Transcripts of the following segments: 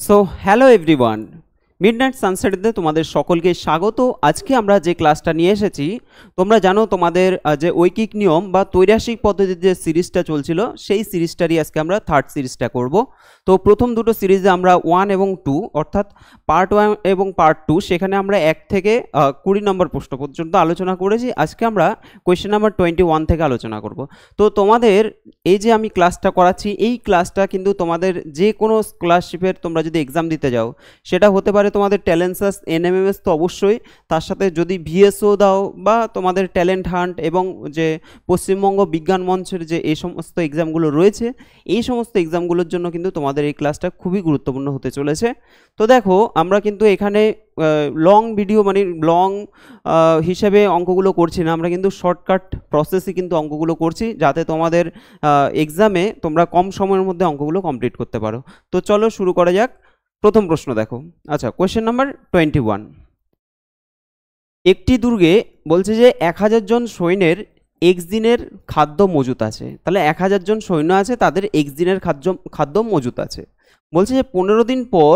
So hello everyone, midnight সানসেটে তোমাদের সকলকে স্বাগত। আজকে আমরা যে ক্লাসটা নিয়ে এসেছি, তোমরা জানো তোমাদের যে ঐকিক নিয়ম বা ত্রৈরাশিক পদ্ধতির যে সিরিজটা চলছিল, সেই সিরিজটারই আজকে আমরা থার্ড সিরিজটা করব। তো প্রথম দুটো সিরিজে আমরা 1 এবং 2 অর্থাৎ পার্ট 1 এবং পার্ট 2 সেখানে আমরা 1 থেকে 20 নম্বর প্রশ্ন পর্যন্ত আলোচনা করেছি। আজকে আমরা কোয়েশ্চেন নাম্বার 21 থেকে আলোচনা করব। তো তোমাদের এই যে আমি ক্লাসটা করাচ্ছি, এই ক্লাসটা কিন্তু তোমাদের যে কোনো স্কলারশিপের তোমরা যদি এক্সাম দিতে যাও, সেটা হতে পারে তোমাদের ট্যালেন্টসাস, এনএমএমএস তো অবশ্যই, তার সাথে যদি ভিএসও দাও বা তোমাদের ট্যালেন্ট হান্ট এবং যে পশ্চিমবঙ্গ বিজ্ঞান মঞ্চের যে এই সমস্ত এক্সামগুলো রয়েছে, এই সমস্ত এক্সামগুলোর জন্য কিন্তু তোমাদের এই ক্লাসটা খুবই গুরুত্বপূর্ণ হতে চলেছে। তো দেখো, আমরা কিন্তু এখানে লং ভিডিও মানে লং হিসেবে অঙ্কগুলো করছি না, আমরা কিন্তু শর্টকাট প্রসেসে কিন্তু অঙ্কগুলো করছি, যাতে তোমাদের এক্সামে তোমরা কম সময়ের মধ্যে অঙ্কগুলো কমপ্লিট করতে পারো। তো চলো শুরু করা যাক। প্রথম প্রশ্ন দেখো। আচ্ছা, কোয়েশ্চেন নাম্বার 21। একটি দুর্গে বলছে যে 1000 জন সৈন্যের এক্স দিনের খাদ্য মজুত আছে। তাহলে 1000 জন সৈন্য আছে, তাদের এক্স দিনের খাদ্য মজুত আছে। বলছে যে 15 দিন পর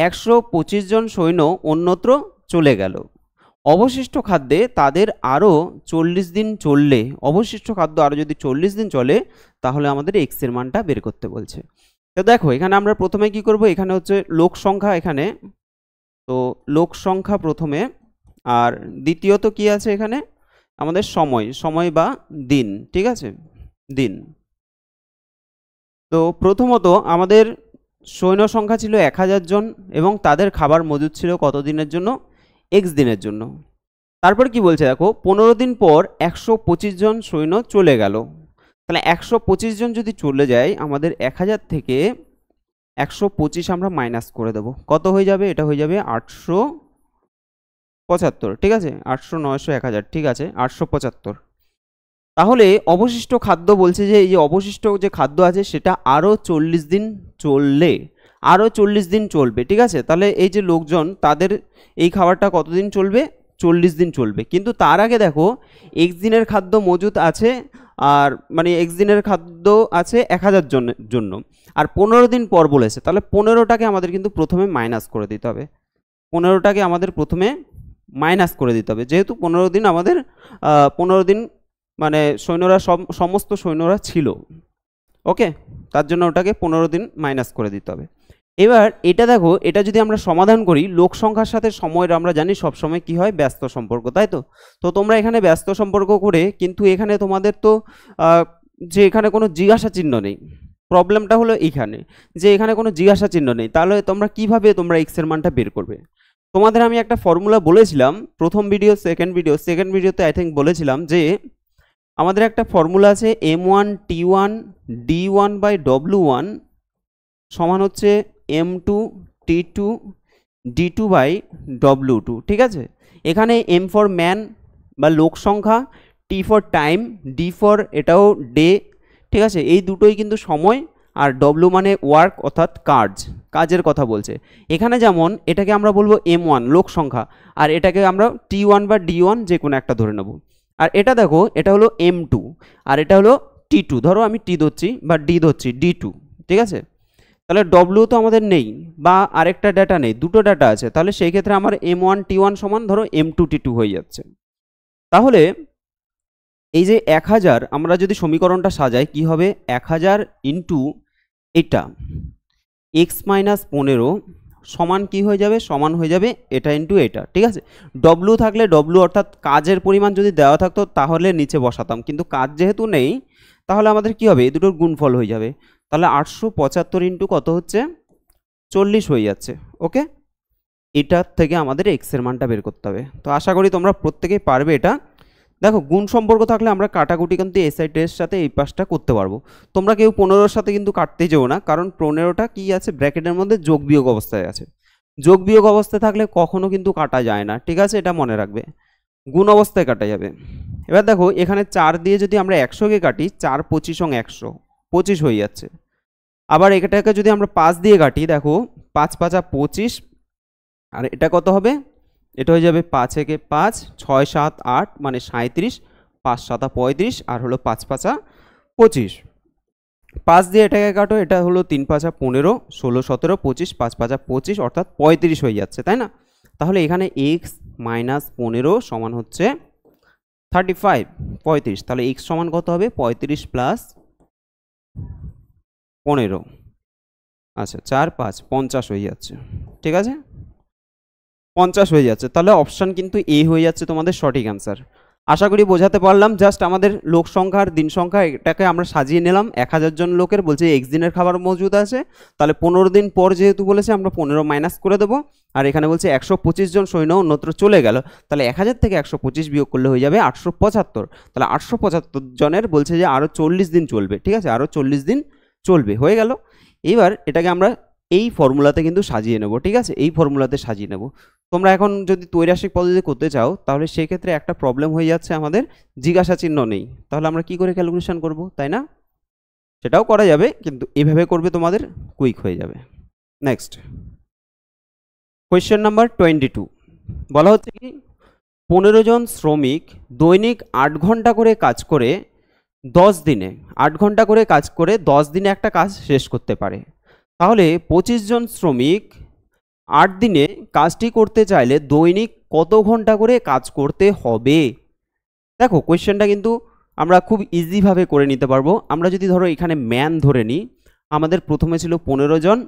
125 জন সৈন্য অন্যত্র চলে গেল। অবশিষ্ট খাদ্যে তাদের আরও 40 দিন চললে, অবশিষ্ট খাদ্য আরও যদি 40 দিন চলে, তাহলে আমাদের এক্সের মানটা বের করতে বলছে। তো দেখো, এখানে আমরা প্রথমে কি করব, এখানে হচ্ছে লোক সংখ্যা, এখানে তো লোক সংখ্যা প্রথমে, আর দ্বিতীয়ত কি আছে এখানে আমাদের সময় বা দিন, ঠিক আছে, দিন। তো প্রথমত আমাদের সৈন্য সংখ্যা ছিল 1000 জন এবং তাদের খাবার মজুদ ছিল কত দিনের জন্য? এক্স দিনের জন্য। তারপর কি বলছে দেখো, 15 দিন পর 125 জন সৈন্য চলে গেল। তাহলে 125 জন যদি চলে যায়, আমাদের 1000 থেকে 125 আমরা মাইনাস করে দেবো। কত হয়ে যাবে? এটা হয়ে যাবে 875, ঠিক আছে, 800, 900, 1000, ঠিক আছে, 875। তাহলে অবশিষ্ট খাদ্য বলছে যে এই যে অবশিষ্ট যে খাদ্য আছে, সেটা আরও 40 দিন চললে, আরও 40 দিন চলবে, ঠিক আছে। তাহলে এই যে লোকজন, তাদের এই খাবারটা কতদিন চলবে? 40 দিন চলবে। কিন্তু তার আগে দেখো, এক্স দিনের খাদ্য মজুত আছে, আর মানে এক্স দিনের খাদ্য আছে 1000 জনের জন্য, আর 15 দিন পর বলেছে। তাহলে 15টাকে আমাদের কিন্তু প্রথমে মাইনাস করে দিতে হবে, 15টাকে আমাদের প্রথমে মাইনাস করে দিতে হবে, যেহেতু 15 দিন আমাদের 15 দিন মানে সৈন্যরা সমস্ত সৈন্যরা ছিল, ওকে, তার জন্য ওটাকে 15 দিন মাইনাস করে দিতে হবে। এবার এটা দেখো, এটা যদি আমরা সমাধান করি, লোক সংখ্যার সাথে সময়ের আমরা জানি সবসময় কি হয়, ব্যস্ত সম্পর্ক, তাই তো। তো তোমরা এখানে ব্যস্ত সম্পর্ক করে, কিন্তু এখানে তোমাদের তো যে এখানে কোনো জিজ্ঞাসা চিহ্ন নেই। প্রবলেমটা হলো এইখানে যে এখানে কোনো জিজ্ঞাসা চিহ্ন নেই। তাহলে তোমরা কিভাবে তোমরা এক্সের মানটা বের করবে? তোমাদের আমি একটা ফর্মুলা বলেছিলাম প্রথম ভিডিও, সেকেন্ড ভিডিওতে আই থিঙ্ক বলেছিলাম যে আমাদের একটা ফর্মুলা আছে, M1 T1 D1 by W1 সমান হচ্ছে M2 T2 D2 by W2, ঠিক আছে। এখানে M ফর ম্যান বা লোক সংখ্যা, T for time, D for এটাও ডে, ঠিক আছে, এই দুটোই কিন্তু সময়, আর W মানে ওয়ার্ক অর্থাৎ কাজের কথা বলছে। এখানে যেমন এটাকে আমরা বলবো M1 লোক সংখ্যা, আর এটাকে আমরা T1 বা D1 যে কোনো একটা ধরে নেব। আর এটা দেখো, এটা হলো M2 আর এটা হলো T2, ধরো আমি T ধরছি বা D ধরছি, D2, ঠিক আছে। তাহলে W তো আমাদের নেই বা আরেকটা ডাটা নেই, দুটো ডাটা আছে। তাহলে সেই ক্ষেত্রে আমার M1 T1 সমান ধরো M2 T2 হয়ে যাচ্ছে। তাহলে এই যে 1000 আমরা যদি সমীকরণটা সাজাই, কি হবে? 1000 ইন্টু এটা x মাইনাস 15 সমান কি হয়ে যাবে? সমান হয়ে যাবে এটা ইন্টু এটা, ঠিক আছে। W থাকলে W অর্থাৎ কাজের পরিমাণ যদি দেওয়া থাকতো তাহলে নিচে বসাতাম, কিন্তু কাজ যেহেতু নেই, তাহলে আমাদের কি হবে? এই দুটোর গুণফল হয়ে যাবে। তাহলে 875 ইন্টু কত হচ্ছে? 40 হয়ে যাচ্ছে, ওকে। এটার থেকে আমাদের এক্সের মানটা বের করতে হবে। তো আশা করি তোমরা প্রত্যেকেই পারবে এটা। দেখো, গুণ সম্পর্ক থাকলে আমরা কাটাকুটি কিন্তু এসআই টেস্ট সাথে এই পাশটা করতে পারবো। তোমরা কেউ 15-র সাথে কিন্তু কাটতে যেও না, কারণ 15টা কি আছে, ব্র্যাকেটের মধ্যে যোগ বিয়োগ অবস্থায় আছে। যোগ বিয়োগ অবস্থায় থাকলে কখনো কিন্তু কাটা যায় না, ঠিক আছে, এটা মনে রাখবে, গুণ অবস্থায় কাটা যাবে। এবার দেখো, এখানে 4 দিয়ে যদি আমরা 100কে কাটি, 4 25 100, 25 হয়ে যাচ্ছে। আবার এটাকে যদি আমরা 5 দিয়ে কাটি, দেখো 5 5 25, আর এটা কত হবে? এটা হয়ে যাবে 5 একে 5, 6 7 8 মানে 37, 5 7 35, আর হলো 5 5 25। 5 দিয়ে এটাকে কাটো, এটা হলো 3 5 15, 16 17 25, 5 5 25, অর্থাৎ 35 হয়ে যাচ্ছে, তাই না? তাহলে এখানে x মাইনাস 15 সমান হচ্ছে 35, 35। তাহলে x সমান কত হবে? 35 প্লাস 15, আচ্ছা 4 5 50 হয়ে যাচ্ছে, ঠিক আছে, 50 হয়ে যাচ্ছে। তাহলে অপশান কিন্তু এ হয়ে যাচ্ছে তোমাদের সঠিক অ্যান্সার। আশা করি বোঝাতে পারলাম। জাস্ট আমাদের লোক সংখ্যা আর দিন সংখ্যা এটাকে আমরা সাজিয়ে নিলাম। 1000 জন লোকের বলছে এক্স দিনের খাবার মজুদ আছে, তাহলে 15 দিন পর যেহেতু বলেছে আমরা 15 মাইনাস করে দেবো। আর এখানে বলছে 125 জন সৈন্য অন্যত্র চলে গেল, তাহলে 1000 থেকে 125 বিয়োগ করলে হয়ে যাবে 875। তাহলে 875 জনের বলছে যে আরও 40 দিন চলবে, ঠিক আছে, আরও 40 দিন চলবে, হয়ে গেল। এবার এটাকে আমরা এই ফর্মুলাতে কিন্তু সাজিয়ে নেব, ঠিক আছে, এই ফর্মুলাতে সাজিয়ে নেব। তোমরা এখন যদি ত্রৈরাশিক পদ্ধতি করতে চাও তাহলে সেই ক্ষেত্রে একটা প্রবলেম হয়ে যাচ্ছে, আমাদের জিজ্ঞাসা চিহ্ন নেই। তাহলে আমরা কি করে ক্যালকুলেশন করব, তাই না? সেটাও করা যাবে, কিন্তু এভাবে করবে তোমাদের কুইক হয়ে যাবে। নেক্সট কোয়েশ্চেন নাম্বার 22 বলা হচ্ছে কি 15 জন শ্রমিক দৈনিক 8 ঘন্টা করে কাজ করে 10 দিনে 8 ঘন্টা করে কাজ করে 10 দিনে একটা কাজ শেষ করতে পারে। তাহলে 25 জন শ্রমিক 8 দিনে কাজটি করতে চাইলে দৈনিক কত ঘন্টা করে কাজ করতে হবে? দেখো কোয়েশ্চেনটা কিন্তু আমরা খুব ইজিভাবে করে নিতে পারবো। আমরা যদি ধরো এখানে ম্যান ধরে নিই, আমাদের প্রথমে ছিল 15 জন,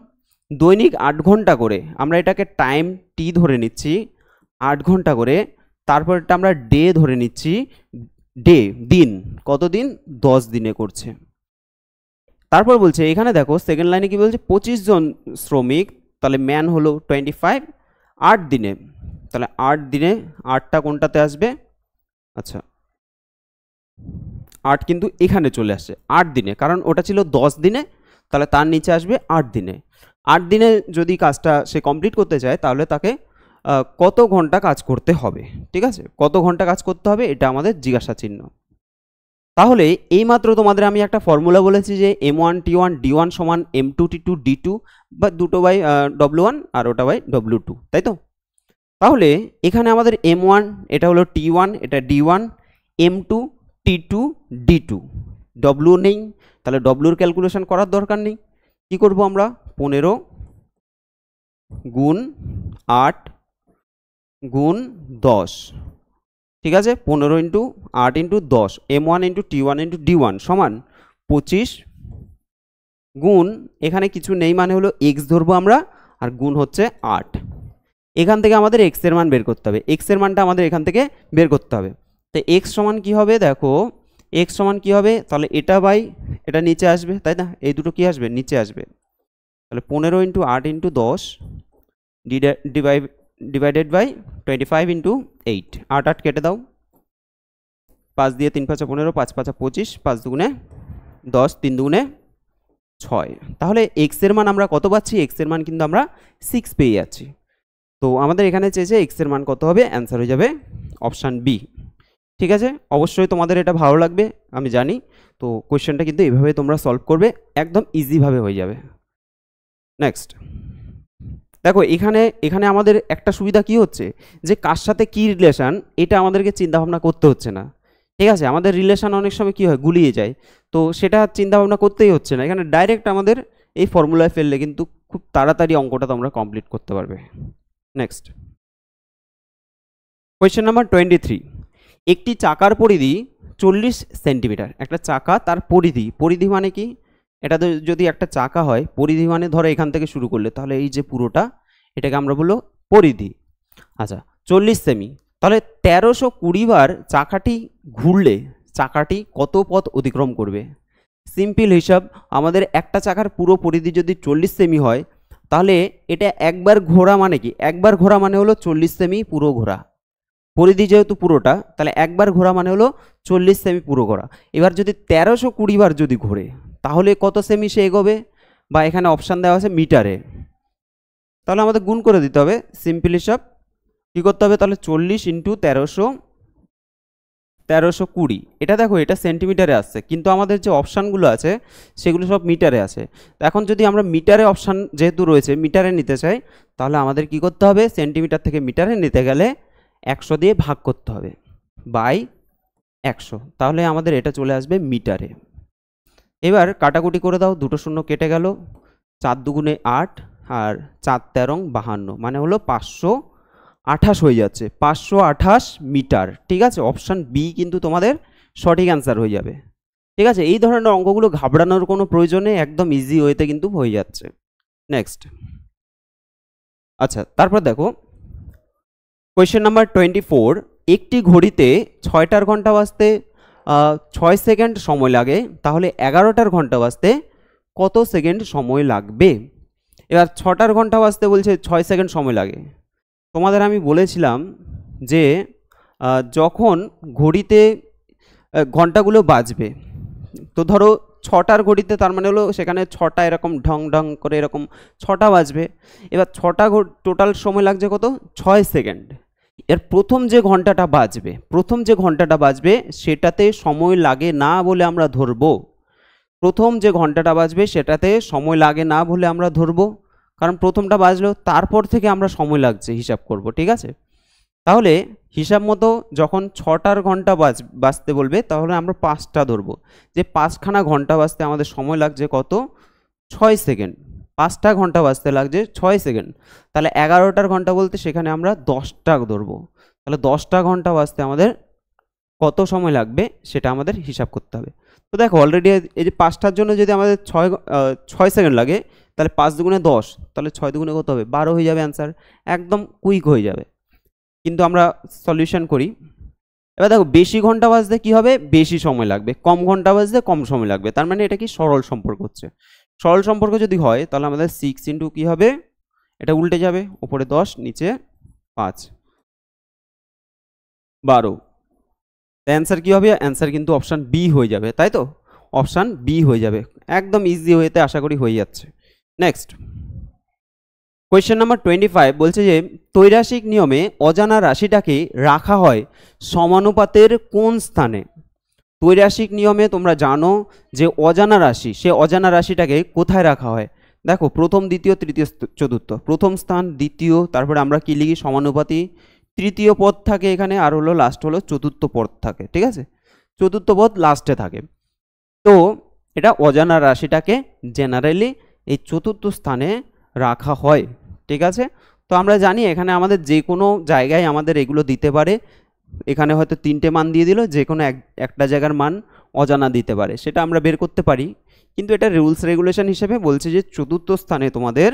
দৈনিক 8 ঘন্টা করে, আমরা এটাকে টাইম টি ধরে নিচ্ছি 8 ঘন্টা করে, তারপর এটা আমরা ডে ধরে নিচ্ছি, ডে দিন, কত দিন? 10 দিনে করছে। তারপর বলছে এখানে দেখো সেকেন্ড লাইনে কি বলছে 25 জন শ্রমিক, তাহলে ম্যান হলো 25, 8 দিনে, তাহলে 8 দিনে 8টা কোনটাতে আসবে? আচ্ছা 8 কিন্তু এখানে চলে আসছে 8 দিনে, কারণ ওটা ছিল 10 দিনে, তাহলে তার নিচে আসবে 8 দিনে। 8 দিনে যদি কাজটা সে কমপ্লিট করতে চায় তাহলে তাকে কত ঘন্টা কাজ করতে হবে, ঠিক আছে, কত ঘন্টা কাজ করতে হবে, এটা আমাদের জিজ্ঞাসা চিহ্ন। তাহলে এইমাত্র তোমাদের আমি একটা ফর্মুলা বলেছি যে M1 T1 D1 সমান M2 T2 D2, বা দুটো বাই W1 আর ওটা বাই W2, তাই তো? তাহলে এখানে আমাদের M1 এটা হলো T1, এটা D1, M2 T2 D2, W নেই, তাহলে Wর ক্যালকুলেশন করার দরকার নেই। কি করব আমরা? 15 গুণ 8 গুণ 10, ঠিক আছে, 15 into 8 into 10, M1 into T1 into D1 সমান 25 গুণ, এখানে কিছু নেই মানে হলো x ধরবো আমরা, আর গুণ হচ্ছে 8। এখান থেকে আমাদের x এর মান বের করতে হবে, x এর মানটা আমাদের এখান থেকে বের করতে হবে। তো x সমান কি হবে? দেখো x সমান কি হবে, তাহলে এটা বাই এটা নিচে আসবে, তাই না, এই দুটো কি আসবে? নিচে আসবে। তাহলে 15 into 8 into 10 divided by 25 into 8, 8 8 কেটে দাও, 5 দিয়ে 3 5 15, 5 5 25, 5 দুগুণে 10, 3 দুগুণে 6। তাহলে x এর মান আমরা কত পাচ্ছি? x এর মান কিন্তু আমরা 6 পেয়ে যাচ্ছি। তো আমাদের এখানে চেয়েছে x এর মান কত হবে, অ্যান্সার হয়ে যাবে অপশান বি। ঠিক আছে, অবশ্যই তোমাদের এটা ভালো লাগবে আমি জানি। তো কোয়েশ্চেনটা কিন্তু এইভাবে তোমরা সলভ করবে, একদম ইজিভাবে হয়ে যাবে। নেক্সট দেখো এখানে আমাদের একটা সুবিধা কি হচ্ছে, যে কার সাথে কি রিলেশন এটা আমাদেরকে চিন্তাভাবনা করতে হচ্ছে না। ঠিক আছে, আমাদের রিলেশন অনেক সময় কি হয়, গুলিয়ে যায়, তো সেটা চিন্তাভাবনা করতেই হচ্ছে না। এখানে ডাইরেক্ট আমাদের এই ফর্মুলায় ফেললে কিন্তু খুব তাড়াতাড়ি অঙ্কটা তোমরা কমপ্লিট করতে পারবে। নেক্সট কোয়েশ্চেন নাম্বার 23, একটি চাকার পরিধি 40 সেন্টিমিটার। একটা চাকা তার পরিধি মানে কি, এটা যদি একটা চাকা হয়, পরিধি মানে ধরো এখান থেকে শুরু করলে, তাহলে এই যে পুরোটা এটাকে আমরা বলবো পরিধি। আচ্ছা 40 সেমি, তাহলে 1320 বার চাকাটি ঘুরলে চাকাটি কত পথ অতিক্রম করবে? সিম্পল হিসাব, আমাদের একটা চাকার পুরো পরিধি যদি 40 সেমি হয়, তাহলে এটা একবার ঘোরা মানে কি, একবার ঘোরা মানে হলো 40 সেমি পুরো ঘোরা, পরিধি যেহেতু পুরোটা, তাহলে একবার ঘোরা মানে হলো 40 সেমি পুরো ঘোরা। এবার যদি 1320 বার যদি ঘোরে তাহলে কত সেমি সে এগোবে, বা এখানে অপশান দেওয়া আছে মিটারে, তাহলে আমাদের গুণ করে দিতে হবে। সিম্পল হিসাব কী করতে হবে, তাহলে 40 ইন্টু 1320, এটা দেখো এটা সেন্টিমিটারে আসছে, কিন্তু আমাদের যে অপশানগুলো আছে সেগুলো সব মিটারে আছে। এখন যদি আমরা মিটারে অপশান যেহেতু রয়েছে মিটারে নিতে চাই, তাহলে আমাদের কি করতে হবে, সেন্টিমিটার থেকে মিটারে নিতে গেলে 100 দিয়ে ভাগ করতে হবে বাই 100, তাহলে আমাদের এটা চলে আসবে মিটারে। এবার কাটাকুটি করে দাও, দুটো শূন্য কেটে গেল, 4 দুগুণে 8 আর 4 13 52, মানে হলো 528 হয়ে যাচ্ছে, 528 মিটার। ঠিক আছে, অপশান বি কিন্তু তোমাদের সঠিক অ্যান্সার হয়ে যাবে। ঠিক আছে, এই ধরনের অঙ্কগুলো ঘাবড়ানোর কোনো প্রয়োজন নেই, একদম ইজি ওয়েতে কিন্তু হয়ে যাচ্ছে। নেক্সট, আচ্ছা তারপর দেখো কোয়েশ্চেন নাম্বার 24, একটি ঘড়িতে 6টার ঘন্টা বাজতে 6 সেকেন্ড সময় লাগে, তাহলে 11টার ঘন্টা বাজতে কত সেকেন্ড সময় লাগবে? এবার 6টার ঘন্টা বাজতে বলছে 6 সেকেন্ড সময় লাগে। তোমাদের আমি বলেছিলাম যে যখন ঘড়িতে ঘন্টাগুলো বাজবে, তো ধরো 6টার ঘড়িতে, তার মানে হলো সেখানে 6টা এরকম ঢং ঢং করে এরকম 6টা বাজবে। এবার 6টা টোটাল সময় লাগছে কত? 6 সেকেন্ড। এর প্রথম যে ঘন্টাটা বাজবে সেটাতে সময় লাগে না বলে আমরা ধরবো, প্রথম যে ঘন্টাটা বাজবে সেটাতে সময় লাগে না বলে আমরা ধরবো, কারণ প্রথমটা বাজলো, তারপর থেকে আমরা সময় লাগছে হিসাব করব। ঠিক আছে, তাহলে হিসাব মতো যখন 6টার ঘন্টা বাজতে বলবে তাহলে আমরা 5টা ধরবো, যে 5খানা ঘন্টা বাজতে আমাদের সময় লাগছে কত? 6 সেকেন্ড। 5টা ঘন্টা বাজতে লাগছে 6 সেকেন্ড, তাহলে 11টার ঘন্টা বলতে সেখানে আমরা 10টা ধরবো, তাহলে 10টা ঘন্টা বাজতে আমাদের কত সময় লাগবে সেটা আমাদের হিসাব করতে হবে। তো দেখো অলরেডি এই যে 5টার জন্য যদি আমাদের 6 সেকেন্ড লাগে, তাহলে 5 দুগুণে 10, তাহলে 6 দুগুণে কত হবে? 12 হয়ে যাবে অ্যান্সার, একদম কুইক হয়ে যাবে। কিন্তু আমরা সলিউশন করি। এবার দেখো বেশি ঘন্টা বাজতে কি হবে? বেশি সময় লাগবে, কম ঘন্টা বাজতে কম সময় লাগবে, তার মানে এটা কি সরল সম্পর্ক হচ্ছে। সরল সম্পর্ক যদি হয় তাহলে আমাদের 6 ইন্টু কি হবে? এটা উল্টে যাবে, উপরে 10 নিচে 5, 12। অ্যান্সার কি হবে? অ্যান্সার কিন্তু অপশান বি হয়ে যাবে, তাই তো? অপশান বি হয়ে যাবে, একদম ইজি ওয়েতে আশা করি হয়ে যাচ্ছে। নেক্সট, কোয়েশ্চেন নাম্বার 25 বলছে যে ত্রৈরাশিক নিয়মে অজানা রাশিটাকে রাখা হয় সমানুপাতের কোন স্থানে? ত্রৈরাশিক নিয়মে তোমরা জানো যে অজানা রাশি, সে অজানা রাশিটাকে কোথায় রাখা হয়? দেখো প্রথম, দ্বিতীয়, তৃতীয়, চতুর্থ, প্রথম স্থান, দ্বিতীয়, তারপরে আমরা কি লিখি? সমানুপাতি, তৃতীয় পদ থাকে এখানে, আর হলো লাস্ট হলো চতুর্থ পদ থাকে। ঠিক আছে, চতুর্থ পদ লাস্টে থাকে। তো এটা অজানা রাশিটাকে জেনারেলি এই চতুর্থ স্থানে রাখা হয়। ঠিক আছে, তো আমরা জানি এখানে আমাদের যে কোনো জায়গায় আমাদের এগুলো দিতে পারে, এখানে হয়তো 3টে মান দিয়ে দিল, যে কোনো একটা জায়গার মান অজানা দিতে পারে, সেটা আমরা বের করতে পারি, কিন্তু এটা রুলস রেগুলেশন হিসেবে বলছে যে চতুর্থ স্থানে তোমাদের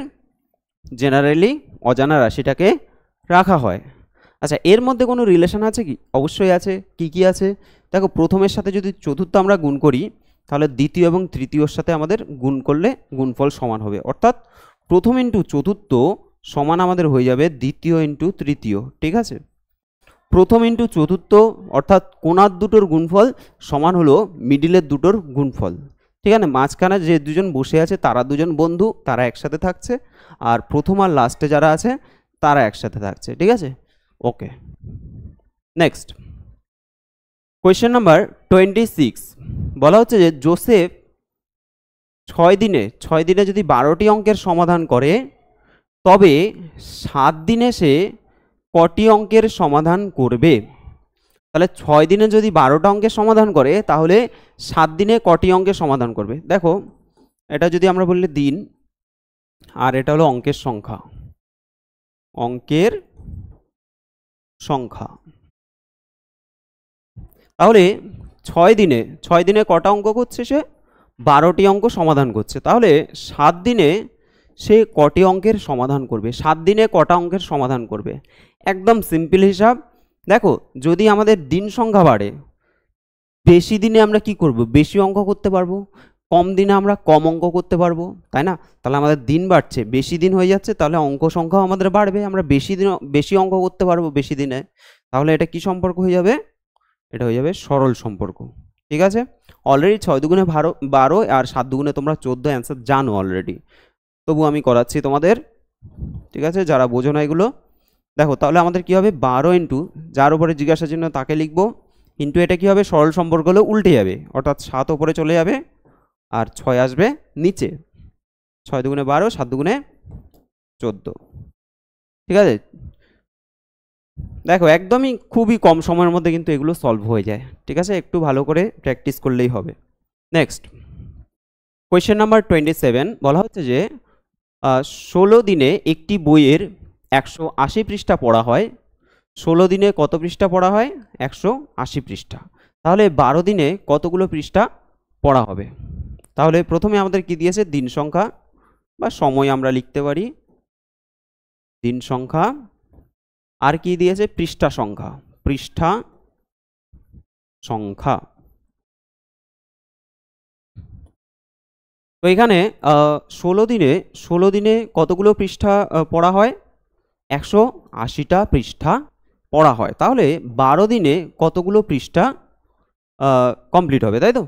জেনারেলি অজানা রাশিটাকে রাখা হয়। আচ্ছা, এর মধ্যে কোনো রিলেশন আছে কি? অবশ্যই আছে। কি কি আছে? দেখো প্রথমের সাথে যদি চতুর্থ আমরা গুণ করি, তাহলে দ্বিতীয় এবং তৃতীয়র সাথে আমাদের গুণ করলে গুণফল সমান হবে, অর্থাৎ প্রথম ইন্টু চতুর্থ সমান আমাদের হয়ে যাবে দ্বিতীয় ইন্টু তৃতীয়। ঠিক আছে, প্রথম ইন্টু চতুর্থ অর্থাৎ কোণার দুটোর গুণফল সমান হলো মিডিলের দুটোর গুণফল। ঠিক আছে, মাঝখানে যে দুজন বসে আছে তারা দুজন বন্ধু, তারা একসাথে থাকছে, আর প্রথম আর লাস্টে যারা আছে তারা একসাথে থাকছে। ঠিক আছে, ওকে। নেক্সট, কোয়েশ্চেন নাম্বার 26 বলা হচ্ছে যে জোসেফ 6 দিনে যদি 12টি অঙ্কের সমাধান করে, তবে 7 দিনে সে কটি অঙ্কের সমাধান করবে? তাহলে 6 দিনে যদি 12টা অঙ্কের সমাধান করে, তাহলে 7 দিনে কটি অঙ্কের সমাধান করবে? দেখো এটা যদি আমরা বললে দিন, আর এটা হলো অঙ্কের সংখ্যা, অঙ্কের সংখ্যা। তাহলে 6 দিনে কটা অঙ্ক করছে? সে 12টি অঙ্ক সমাধান করছে। তাহলে 7 দিনে সে কটি অঙ্কের সমাধান করবে? 7 দিনে কটা অঙ্কের সমাধান করবে? একদম সিম্পল হিসাব। দেখো যদি আমাদের দিন সংখ্যা বাড়ে, বেশি দিনে আমরা কি করব? বেশি অঙ্ক করতে পারবো, কম দিনে আমরা কম অঙ্ক করতে পারবো, তাই না? তাহলে আমাদের দিন বাড়ছে, বেশি দিন হয়ে যাচ্ছে, তাহলে অঙ্ক সংখ্যাও আমাদের বাড়বে, আমরা বেশি অঙ্ক করতে পারবো বেশি দিনে। তাহলে এটা কি সম্পর্ক হয়ে যাবে? এটা হয়ে যাবে সরল সম্পর্ক। ঠিক আছে, অলরেডি 6 দুগুণে 12 আর 7 দুগুণে তোমরা 14 অ্যান্সার জানো অলরেডি, তবু আমি করাচ্ছি তোমাদের। ঠিক আছে, যারা বোঝো না এগুলো, দেখো তাহলে আমাদের কি হবে? 12 ইন্টু, যার উপরে জিজ্ঞাসার জন্য তাকে লিখবো, ইন্টু এটা কি হবে? সরল সম্পর্ক হলে উল্টে যাবে, অর্থাৎ 7 উপরে চলে যাবে আর 6 আসবে নিচে। 6 দুগুণে 12, 7 দুগুণে 14। ঠিক আছে, দেখো একদমই খুবই কম সময়ের মধ্যে কিন্তু এগুলো সলভ হয়ে যায়। ঠিক আছে, একটু ভালো করে প্র্যাকটিস করলেই হবে। নেক্সট, কোয়েশ্চেন নাম্বার 27 বলা হচ্ছে যে 16 দিনে একটি বইয়ের 180 পৃষ্ঠা পড়া হয়। 16 দিনে কত পৃষ্ঠা পড়া হয়? 180 পৃষ্ঠা। তাহলে 12 দিনে কতগুলো পৃষ্ঠা পড়া হবে? তাহলে প্রথমে আমাদের কি দিয়েছে? দিন সংখ্যা বা সময় আমরা লিখতে পারি, দিন সংখ্যা, আর কি দিয়েছে? পৃষ্ঠা সংখ্যা, পৃষ্ঠা সংখ্যা। তো এখানে 16 দিনে কতগুলো পৃষ্ঠা পড়া হয়? 180টা পৃষ্ঠা পড়া হয়। তাহলে 12 দিনে কতগুলো পৃষ্ঠা কমপ্লিট হবে, তাই তো?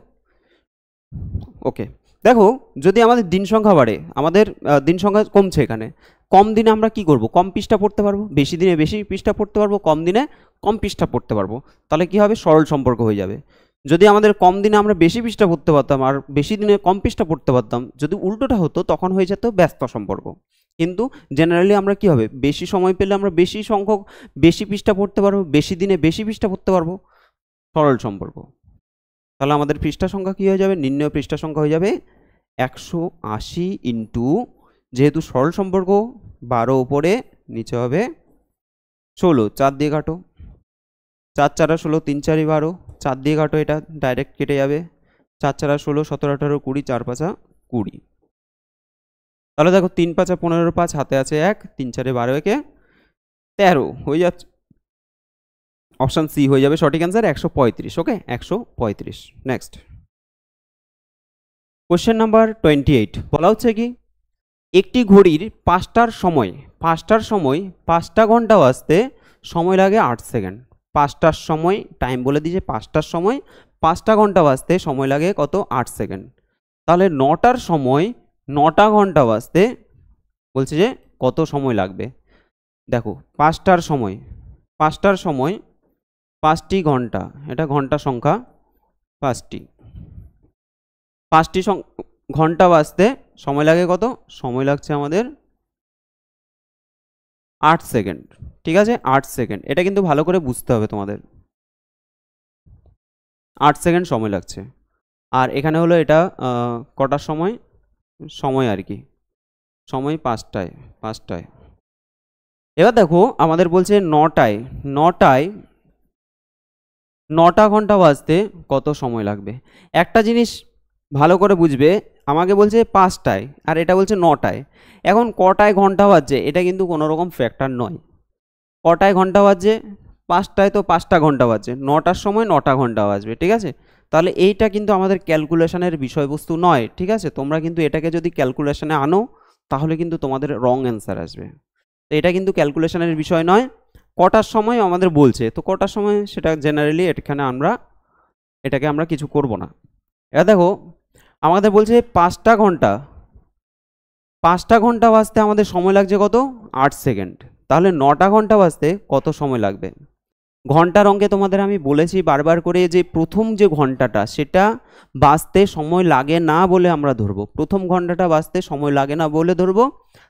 ওকে, দেখো যদি আমাদের দিন সংখ্যা বাড়ে, আমাদের দিন সংখ্যা কমছে, এখানে কম দিনে আমরা কি করব? কম পৃষ্ঠা পড়তে পারবো। বেশি দিনে বেশি পৃষ্ঠা পড়তে পারবো, কম দিনে কম পৃষ্ঠা পড়তে পারবো। তাহলে কি হবে? সরল সম্পর্ক হয়ে যাবে। যদি আমাদের কম দিনে আমরা বেশি পৃষ্ঠা পড়তে পারতাম আর বেশি দিনে কম পৃষ্ঠা পড়তে পারতাম, যদি উল্টোটা হতো তখন হয়ে যেত ব্যস্ত সম্পর্ক। কিন্তু জেনারেলি আমরা কি হবে? বেশি সময় পেলে আমরা বেশি সংখ্যক বেশি পৃষ্ঠা পড়তে পারবো, বেশি দিনে বেশি পৃষ্ঠা পড়তে পারবো, সরল সম্পর্ক। তাহলে আমাদের পৃষ্ঠা সংখ্যা কি হয়ে যাবে? নির্ণয় পৃষ্ঠা সংখ্যা হয়ে যাবে 180 ইন্টু, যেহেতু সরল সম্পর্ক, 12 উপরে নিচে হবে 16, 4 দিয়ে কাটো, 4 4 16, 3 4 12, 4 দিয়ে কাটো, এটা ডাইরেক্ট কেটে যাবে, 4 4 16, 17 18 20, 4 5 20। তাহলে দেখো 3 5 15, 5 হাতে আছে 1, 3 4 12, একে 13 হয়ে যাচ্ছে। অপশান সি হয়ে যাবে সঠিক অ্যান্সার, 135। ওকে, 135। নেক্সট কোশ্চেন নাম্বার 28 বলা হচ্ছে কি, একটি ঘড়ির 5টার সময় 5টা ঘন্টা বাজতে সময় লাগে 8 সেকেন্ড। 5টার সময় টাইম বলে দিয়েছে, 5টার সময় 5টা ঘন্টা বাজতে সময় লাগে কত? 8 সেকেন্ড। তাহলে 9টার সময় 9টা ঘন্টা বাজতে বলছে যে কত সময় লাগবে? দেখো 5টার সময় 5টি ঘন্টা, এটা ঘন্টা সংখ্যা, 5টি ঘন্টা বাজতে সময় লাগে কত? সময় লাগছে আমাদের 8 সেকেন্ড। ঠিক আছে, 8 সেকেন্ড। এটা কিন্তু ভালো করে বুঝতে হবে তোমাদের, 8 সেকেন্ড সময় লাগছে। আর এখানে হলো এটা কটার সময়? সময় আর কি, সময় 5টায়। এবার দেখো আমাদের বলছে 9টা ঘন্টা বাজতে কত সময় লাগবে। একটা জিনিস ভালো করে বুঝবে, আমাকে বলছে 5টায় আর এটা বলছে 9টায়। এখন কটায় ঘন্টা বাজছে এটা কিন্তু কোনো রকম ফ্যাক্টর নয়। কটায় ঘন্টা বাজছে? 5টায় তো 5টা ঘন্টা বাজছে, 9টার সময় 9টা ঘন্টা বাজবে। ঠিক আছে, তাহলে এইটা কিন্তু আমাদের ক্যালকুলেশনের বিষয়বস্তু নয়। ঠিক আছে, তোমরা কিন্তু এটাকে যদি ক্যালকুলেশনে আনো তাহলে কিন্তু তোমাদের রং অ্যান্সার আসবে। তো এটা কিন্তু ক্যালকুলেশনের বিষয় নয়। কটার সময় আমাদের বলছে, তো কটার সময় সেটা জেনারেলি এখানে এটাকে আমরা কিছু করব না। এবার দেখো আমাদের বলছে 5টা ঘন্টা বাজতে আমাদের সময় লাগছে কত? 8 সেকেন্ড। তাহলে 9টা ঘন্টা বাজতে কত সময় লাগবে? ঘন্টার অঙ্কে তোমাদের আমি বলেছি বারবার করে যে প্রথম যে ঘন্টাটা সেটা বাজতে সময় লাগে না বলে আমরা ধরবো, প্রথম ঘন্টাটা বাজতে সময় লাগে না বলে ধরবো।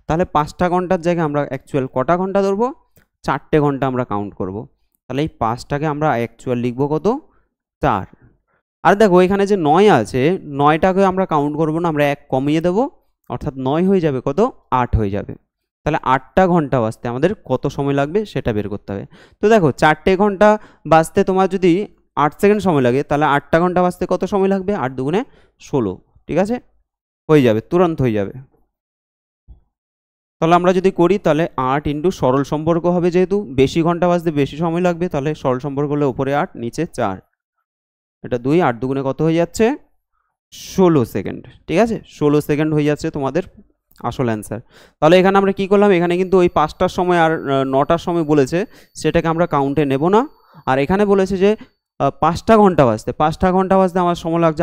তাহলে 5টা ঘন্টার জায়গায় আমরা অ্যাকচুয়াল কটা ঘন্টা ধরবো? 4টে ঘন্টা আমরা কাউন্ট করব। তাহলে এই 5টাকে আমরা অ্যাকচুয়াল লিখবো কত? 4। আর দেখো এখানে যে 9 আছে, 9টাকে আমরা কাউন্ট করবো না, আমরা 1 কমিয়ে দেবো, অর্থাৎ 9 হয়ে যাবে কত? 8 হয়ে যাবে। তাহলে 8টা ঘন্টা বাজতে আমাদের কত সময় লাগবে সেটা বের করতে হবে। তো দেখো 4টে ঘন্টা বাজতে তোমার যদি 8 সেকেন্ড সময় লাগে, তাহলে 8টা ঘন্টা বাজতে কত সময় লাগবে? 8 দুগুণে 16। ঠিক আছে, হয়ে যাবে, তুরন্ত হয়ে যাবে। তাহলে আমরা যদি করি তাহলে 8 ইন্টু সরল সম্পর্ক হবে, যেহেতু বেশি ঘন্টা বাজতে বেশি সময় লাগবে, তাহলে সরল সম্পর্ক হলে উপরে 8 নিচে 4, এটা 2, 8 দুগুণে কত হয়ে যাচ্ছে? 16 সেকেন্ড। ঠিক আছে, 16 সেকেন্ড হয়ে যাচ্ছে তোমাদের আসল অ্যান্সার। তাহলে এখানে আমরা কি করলাম? এখানে কিন্তু ওই 5টার সময় আর 9টার সময় বলেছে, সেটাকে আমরা কাউন্টে নেব না। আর এখানে বলেছে যে 5টা ঘন্টা বাজতে আমার সময় লাগছে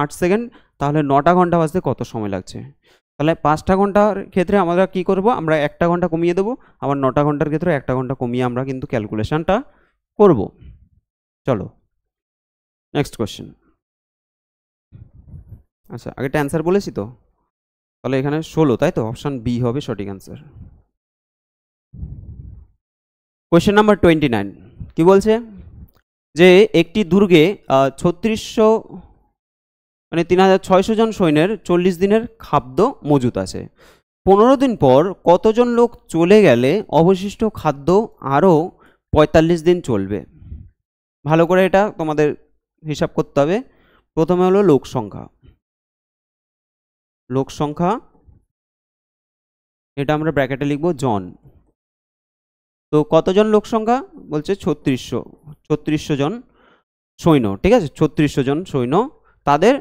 8 সেকেন্ড। তাহলে 9টা ঘন্টা বাজতে কত সময় লাগছে? তাহলে 5টা ঘন্টার ক্ষেত্রে আমরা কি করব? আমরা 1টা ঘন্টা কমিয়ে দেবো, আবার 9টা ঘন্টার ক্ষেত্রে 1টা ঘন্টা কমিয়ে আমরা কিন্তু ক্যালকুলেশনটা করব। চলো নেক্সট কোশ্চেন। আচ্ছা, আগেটা অ্যান্সার বলেছি তো, তাহলে এখানে 16, তাই তো? অপশান বি হবে সঠিক অ্যান্সার। কোয়েশ্চেন নাম্বার 29 কি বলছে? যে একটি দুর্গে 3600 মানে 3600 জন সৈন্যের 40 দিনের খাদ্য মজুত আছে। 15 দিন পর কতজন লোক চলে গেলে অবশিষ্ট খাদ্য আরও 45 দিন চলবে? ভালো করে এটা তোমাদের হিসাব করতে হবে। প্রথমে হলো লোক সংখ্যা, লোক সংখ্যা এটা আমরা ব্র্যাকেটে লিখব জন। তো কতজন লোক সংখ্যা বলছে 3600 জন সৈন্য, ঠিক আছে, 3600 জন সৈন্য, তাদের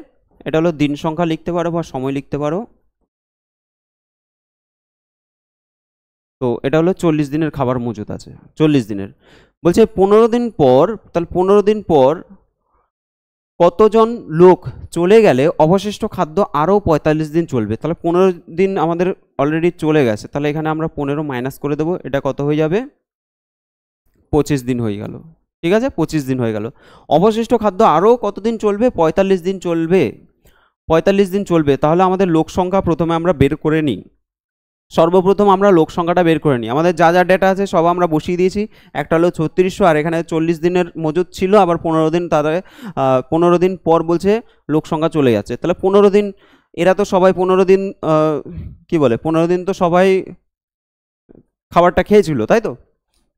এটা হলো দিন সংখ্যা লিখতে পারো বা সময় লিখতে পারো। তো এটা হলো 40 দিনের খাবার মজুত আছে, 40 দিনের। বলছে 15 দিন পর, তাহলে 15 দিন পর কতজন লোক চলে গেলে অবশিষ্ট খাদ্য আরও 45 দিন চলবে? তাহলে 15 দিন আমাদের অলরেডি চলে গেছে, তাহলে এখানে আমরা 15 মাইনাস করে দেবো, এটা কত হয়ে যাবে? 25 দিন হয়ে গেল, ঠিক আছে, 25 দিন হয়ে গেল। অবশিষ্ট খাদ্য আরও কতদিন চলবে? 45 দিন চলবে, 45 দিন চলবে। তাহলে আমাদের লোক সংখ্যা প্রথমে আমরা বের করে নিই। সর্বপ্রথম আমরা লোক সংখ্যাটা বের করে নিই। আমাদের যা যা ডেটা আছে সব আমরা বসিয়ে দিয়েছি। একটা হলো 3600, আর এখানে 40 দিনের মজুদ ছিল, আবার 15 দিন, তাদের 15 দিন পর বলছে লোক সংখ্যা চলে যাচ্ছে। তাহলে 15 দিন, এরা তো সবাই 15 দিন কি বলে 15 দিন তো সবাই খাবারটা খেয়েছিল, তাই তো?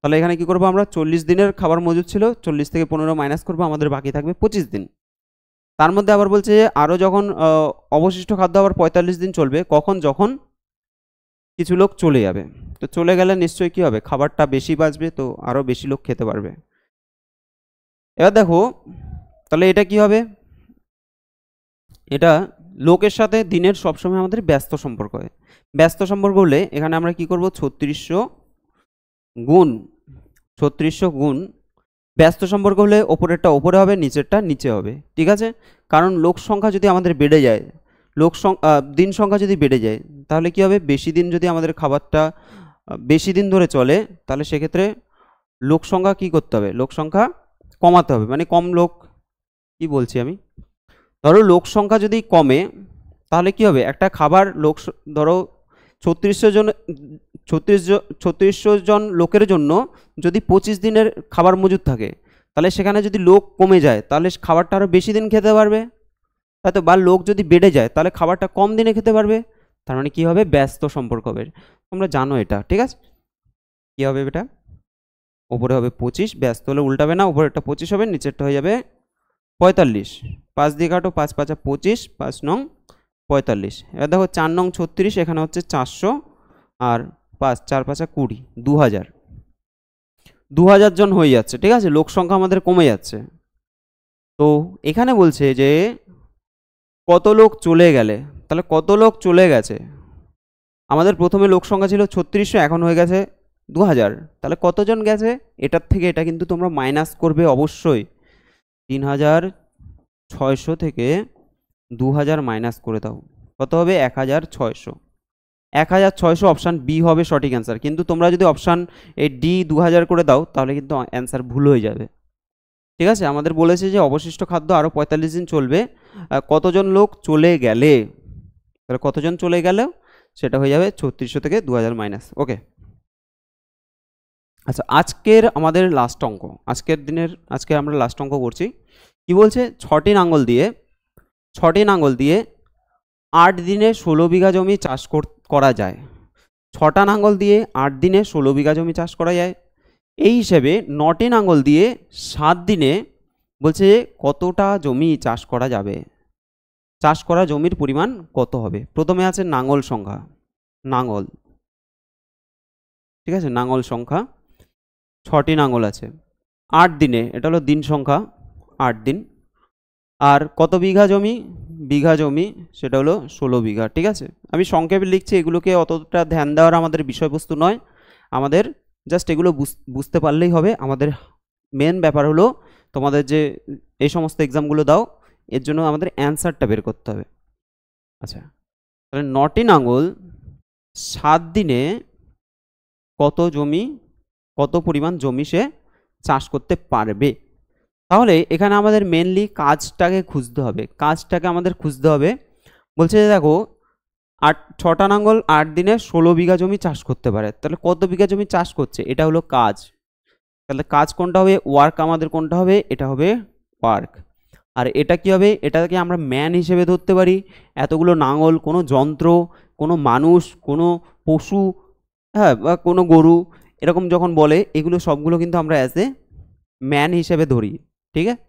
তাহলে এখানে কি করবো আমরা? 40 দিনের খাবার মজুদ ছিল, 40 থেকে 15 মাইনাস করবো, আমাদের বাকি থাকবে 25 দিন। তার মধ্যে আবার বলছে যে আরও যখন অবশিষ্ট খাদ্য আবার 45 দিন চলবে, কখন? যখন কিছু লোক চলে যাবে। তো চলে গেলে নিশ্চয়ই কি হবে? খাবারটা বেশি বাঁচবে, তো আরও বেশি লোক খেতে পারবে। এবার দেখো তাহলে এটা কি হবে? এটা লোকের সাথে দিনের সবসময় আমাদের ব্যস্ত সম্পর্ক হয়। ব্যস্ত সম্পর্ক হলে এখানে আমরা কি করব? 3600 গুণ ব্যস্ত সম্পর্ক হলে ওপরেরটা ওপরে হবে, নিচেরটা নিচে হবে, ঠিক আছে? কারণ লোক সংখ্যা যদি আমাদের বেড়ে যায়, দিন সংখ্যা যদি বেড়ে যায়, তাহলে কি হবে? বেশি দিন যদি আমাদের খাবারটা বেশি দিন ধরে চলে, তাহলে সেক্ষেত্রে লোক সংখ্যা কী করতে হবে? লোক সংখ্যা কমাতে হবে, মানে কম লোক, কি বলছি আমি, ধরো লোক সংখ্যা যদি কমে তাহলে কি হবে? একটা খাবার ধরো 3600 জন লোকের জন্য যদি 25 দিনের খাবার মজুদ থাকে, তাহলে সেখানে যদি লোক কমে যায় তাহলে খাবারটা আরও বেশি দিন খেতে পারবে, তাই তো? বা লোক যদি বেড়ে যায় তাহলে খাবারটা কম দিনে খেতে পারবে। তার মানে কি হবে? ব্যস্ত সম্পর্ক হবে। তোমরা জানো এটা, ঠিক আছে? কি হবে এটা? ওপরে হবে 25, ব্যস্ত হলে উল্টাবে না, উপরেরটা 25 হবে, নিচেরটা হয়ে যাবে 45। 5 দিয়ে কাটো, 5 5 25, 5 নং 45। এবার দেখো 4 নং 36, এখানে হচ্ছে 400, আর 5 4 5 20, 2000 জন হয়ে যাচ্ছে, ঠিক আছে? লোক সংখ্যা আমাদের কমে যাচ্ছে। তো এখানে বলছে যে কত লোক চলে গেলে, তাহলে কত লোক চলে গেছে? আমাদের প্রথমে লোক সংখ্যা ছিল 3600, এখন হয়ে গেছে 2000, তাহলে কতজন গেছে? এটার থেকে এটা কিন্তু তোমরা মাইনাস করবে অবশ্যই। 3600 থেকে 2000 মাইনাস করে দাও, কত হবে? 1600। 1600 অপশান বি হবে সঠিক অ্যান্সার। কিন্তু তোমরা যদি অপশান এই ডি 2000 করে দাও তাহলে কিন্তু অ্যান্সার ভুল হয়ে যাবে, ঠিক আছে? আমাদের বলেছে যে অবশিষ্ট খাদ্য আরও 45 দিন চলবে, কতজন লোক চলে গেলে, তাহলে কতজন চলে গেলে সেটা হয়ে যাবে 3600 থেকে 2000 মাইনাস। ওকে, আচ্ছা, আজকের আমাদের লাস্ট অঙ্ক, আজকে আমরা লাস্ট অঙ্ক করছি। কি বলছে? 6টি নাঙ্গল দিয়ে 8 দিনে 16 বিঘা জমি চাষ করা যায়। 6টা নাঙ্গল দিয়ে 8 দিনে 16 বিঘা জমি চাষ করা যায়। এই হিসেবে 9টি নাঙ্গল দিয়ে 7 দিনে বলছে কতটা জমি চাষ করা যাবে? চাষ করা জমির পরিমাণ কত হবে? প্রথমে আছে নাঙ্গল সংখ্যা, নাঙ্গল, ঠিক আছে? নাঙ্গল সংখ্যা 6টি নাঙ্গল আছে, 8 দিনে, এটা হলো দিন সংখ্যা, 8 দিন। আর কত বিঘা জমি? বিঘা জমি, সেটা হলো 16 বিঘা, ঠিক আছে? আমি সংক্ষেপে লিখছি, এগুলোকে অতটা ধ্যান দেওয়ার আমাদের বিষয়বস্তু নয়, আমাদের জাস্ট এগুলো বুঝতে পারলেই হবে। আমাদের মেন ব্যাপার হলো তোমাদের যে এই সমস্ত এক্সামগুলো দাও, এর জন্য আমাদের অ্যান্সারটা বের করতে হবে। আচ্ছা, তাহলে 9টি নাঙ্গল 7 দিনে কত পরিমাণ জমি সে চাষ করতে পারবে? তাহলে এখানে আমাদের মেনলি কাজটাকে খুঁজতে হবে। বলছে যে দেখো 6টা নাঙ্গল 8 দিনে 16 বিঘা জমি চাষ করতে পারে, তাহলে কত বিঘা জমি চাষ করছে? এটা হলো কাজ, তাহলে কাজ কোনটা হবে? ওয়ার্ক আমাদের কোনটা হবে? এটা হবে ওয়ার্ক। আর এটা কি হবে, এটাকে আমরা ম্যান হিসেবে ধরতে পারি। এতগুলো লাঙল, কোনো যন্ত্র, কোনো মানুষ, কোনো পশু, হ্যাঁ, বা কোনো গরু, এরকম যখন বলে এগুলো সবগুলো কিন্তু আমরা অ্যাজ এ ম্যান হিসেবে ধরি, ঠিক আছে।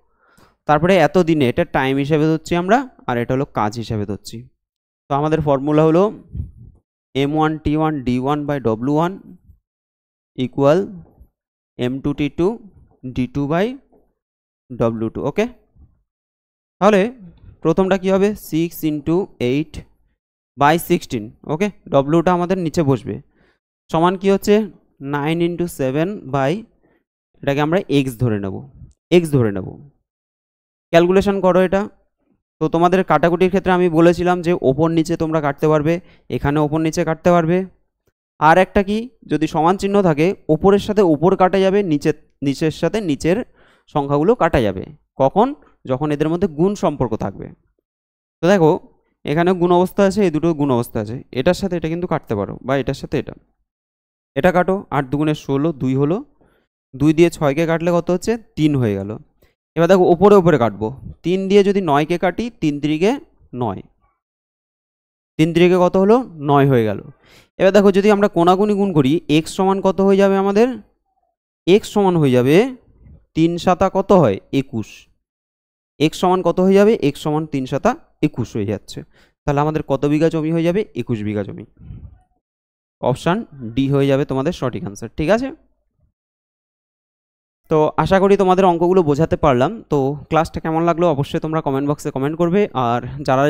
তারপরে এত দিনে এটা টাইম হিসেবে ধরছি আমরা, আর এটা হলো কাজ হিসেবে ধরছি। তো আমাদের ফর্মুলা হলো M1T1D1/W1 ইকুয়াল M2T2 D2/W2। ওকে, তাহলে প্রথমটা কি হবে, 6 × 8/16। ওকে, ডব্লিউটা আমাদের নিচে বসবে, সমান কি হচ্ছে 9 × 7 বাই, এটাকে আমরা এক্স ধরে নেব। ক্যালকুলেশন করো এটা। তো তোমাদের কাটাকুটির ক্ষেত্রে আমি বলেছিলাম যে ওপর নিচে তোমরা কাটতে পারবে, এখানে ওপর নিচে কাটতে পারবে। আর একটা কি, যদি সমান চিহ্ন থাকে ওপরের সাথে ওপর কাটা যাবে, নিচের সাথে নিচের সংখ্যাগুলো কাটা যাবে। কখন? যখন এদের মধ্যে গুণ সম্পর্ক থাকবে। তো দেখো এখানে গুণ অবস্থা আছে, এই দুটো গুণ অবস্থা আছে, এটার সাথে এটা কিন্তু কাটতে পারো, বা এটার সাথে এটা কাটো। 8 × 2 = 16, 2 হলো, 2 দিয়ে 6কে কাটলে কত হচ্ছে, 3 হয়ে গেল। এবার দেখো ওপরে কাটবো, 3 দিয়ে যদি 9কে কাটি, 3 × 3 = 9, 3 × 3 = কত হলো, 9 হয়ে গেল। এবার দেখো যদি আমরা কোণাগুণি গুণ করি, x সমান কত হয়ে যাবে আমাদের, x সমান হয়ে যাবে 3 × 7 কত হয়, 21। x সমান কত হয়ে যাবে, x সমান 3 × 7 21 হয়ে যাচ্ছে। তাহলে আমাদের কত বিঘা জমি হয়ে যাবে, 21 বিঘা জমি। অপশান ডি হয়ে যাবে তোমাদের সঠিক আনসার, ঠিক আছে। তো আশা করি তোমাদের অঙ্কগুলো বোঝাতে পারলাম। তো ক্লাসটা কেমন লাগলো অবশ্যই তোমরা কমেন্ট বক্সে কমেন্ট করবে, আর যারা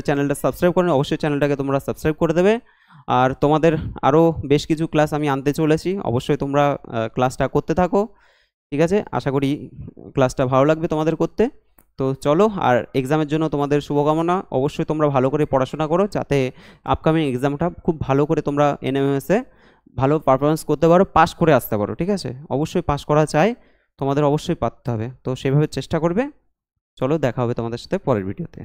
চ্যানেলটা সাবস্ক্রাইব করেন অবশ্যই চ্যানেলটাকে তোমরা সাবস্ক্রাইব করে দেবে। আর তোমাদের আরও বেশ কিছু ক্লাস আমি আনতে চলেছি, অবশ্যই তোমরা ক্লাসটা করতে থাকো, ঠিক আছে। আশা করি ক্লাসটা ভালো লাগবে তোমাদের করতে। তো চলো, আর এক্সামের জন্য তোমাদের শুভকামনা। অবশ্যই তোমরা ভালো করে পড়াশোনা করো, যাতে আপকামিং এক্সামটা খুব ভালো করে তোমরা এনএমএমএসে ভালো পারফরমেন্স করতে পারো, পাস করে আসতে পারো, ঠিক আছে। অবশ্যই পাস করা চাই, তোমাদের অবশ্যই পারতে হবে, তো সেভাবে চেষ্টা করবে। চলো, দেখা হবে তোমাদের সাথে পরের ভিডিওতে।